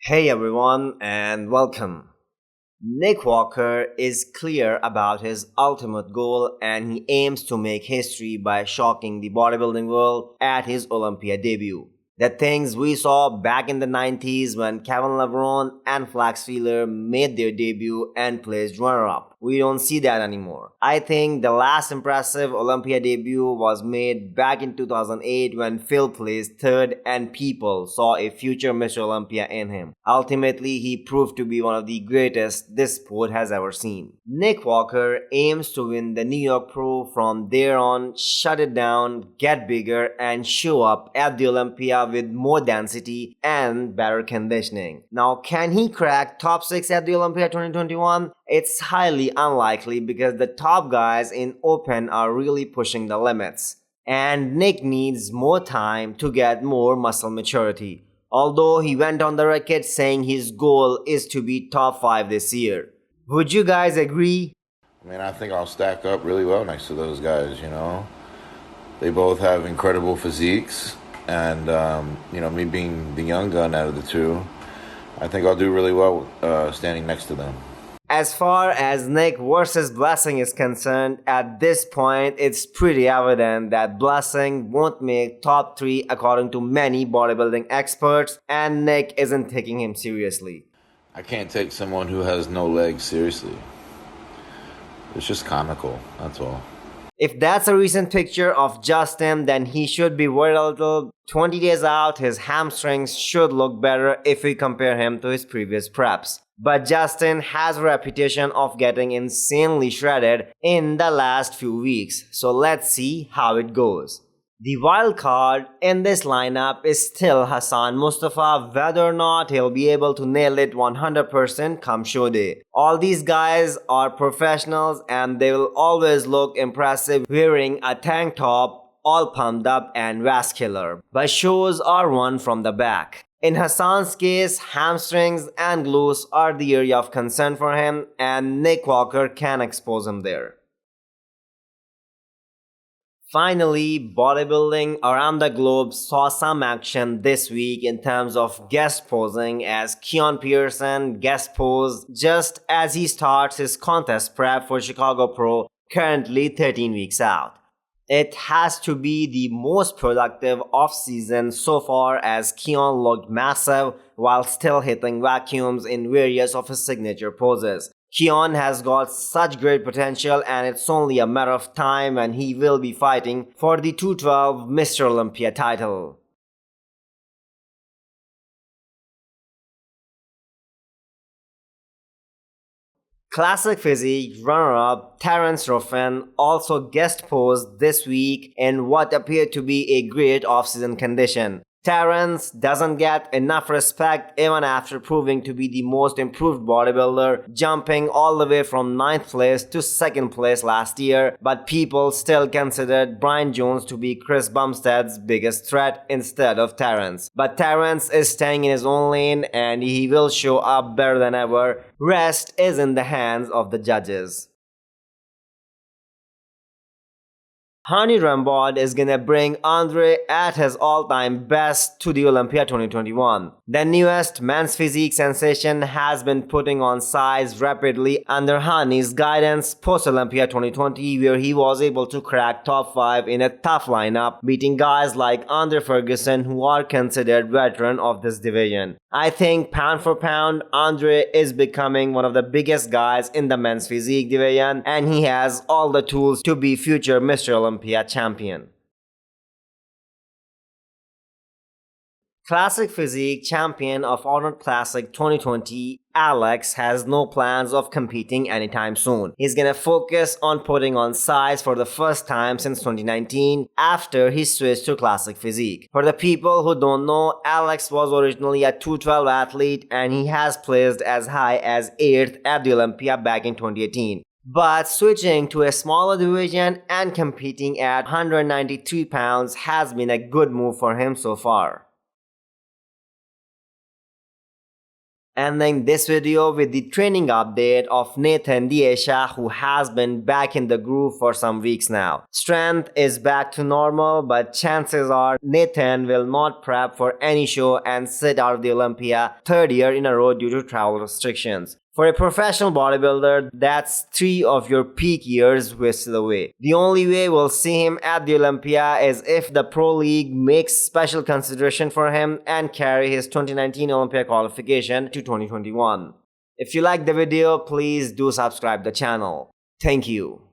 Hey everyone, and welcome. Nick Walker is clear about his ultimate goal and he aims to make history by shocking the bodybuilding world at his Olympia debut. The things we saw back in the 90s when Kevin LeBron and Flax Wheeler made their debut and placed runner up. We don't see that anymore. I think the last impressive Olympia debut was made back in 2008 when Phil placed third and people saw a future Mr. Olympia in him. Ultimately, he proved to be one of the greatest this sport has ever seen. Nick Walker aims to win the New York Pro from there on, shut it down, get bigger, and show up at the Olympia with more density and better conditioning. Now, can he crack top 6 at the Olympia 2021? It's highly unlikely because the top guys in Open are really pushing the limits. And Nick needs more time to get more muscle maturity. Although he went on the record saying his goal is to be top 5 this year. Would you guys agree? I think I'll stack up really well next to those guys. They both have incredible physiques. And, me being the young gun out of the two, I think I'll do really well standing next to them. As far as Nick versus Blessing is concerned, at this point it's pretty evident that Blessing won't make top 3 according to many bodybuilding experts, and Nick isn't taking him seriously. I can't take someone who has no legs seriously. It's just comical, that's all. If that's a recent picture of Justin, then he should be worried a little. 20 days out, his hamstrings should look better if we compare him to his previous preps. But Justin has a reputation of getting insanely shredded in the last few weeks, so let's see how it goes. The wild card in this lineup is still Hassan Mostafa, whether or not he'll be able to nail it 100% come show day. All these guys are professionals and they will always look impressive wearing a tank top, all pumped up and vascular, but shows are won from the back. In Hassan's case, hamstrings and glutes are the area of concern for him and Nick Walker can expose him there. Finally, bodybuilding around the globe saw some action this week in terms of guest posing as Keone Pearson guest posed just as he starts his contest prep for Chicago Pro, currently 13 weeks out. It has to be the most productive off-season so far as Keone looked massive while still hitting vacuums in various of his signature poses. Keone has got such great potential and it's only a matter of time when he will be fighting for the 212 Mr. Olympia title. Classic Physique runner-up Terrance Ruffin also guest posed this week in what appeared to be a great off-season condition. Terrance doesn't get enough respect even after proving to be the most improved bodybuilder, jumping all the way from 9th place to 2nd place last year, but people still considered Brian Jones to be Chris Bumstead's biggest threat instead of Terrance. But Terrance is staying in his own lane and he will show up better than ever. Rest is in the hands of the judges. Hani Rambod is gonna bring Andre at his all-time best to the Olympia 2021. The newest men's physique sensation has been putting on size rapidly under Hani's guidance post-Olympia 2020 where he was able to crack top 5 in a tough lineup, beating guys like Andre Ferguson who are considered veteran of this division. I think pound for pound, Andre is becoming one of the biggest guys in the men's physique division and he has all the tools to be future Mr. Olympia champion. Classic Physique champion of Arnold Classic 2020, Alex has no plans of competing anytime soon. He's gonna focus on putting on size for the first time since 2019 after he switched to Classic Physique. For the people who don't know, Alex was originally a 212 athlete and he has placed as high as 8th at the Olympia back in 2018. But switching to a smaller division and competing at 193 pounds has been a good move for him so far. Ending this video with the training update of Nathan Asha, who has been back in the groove for some weeks now. Strength is back to normal, but chances are Nathan will not prep for any show and sit out of the Olympia third year in a row due to travel restrictions. For a professional bodybuilder, that's 3 of your peak years wasted away. The only way we'll see him at the Olympia is if the Pro League makes special consideration for him and carry his 2019 Olympia qualification to 2021. If you like the video, please do subscribe the channel. Thank you.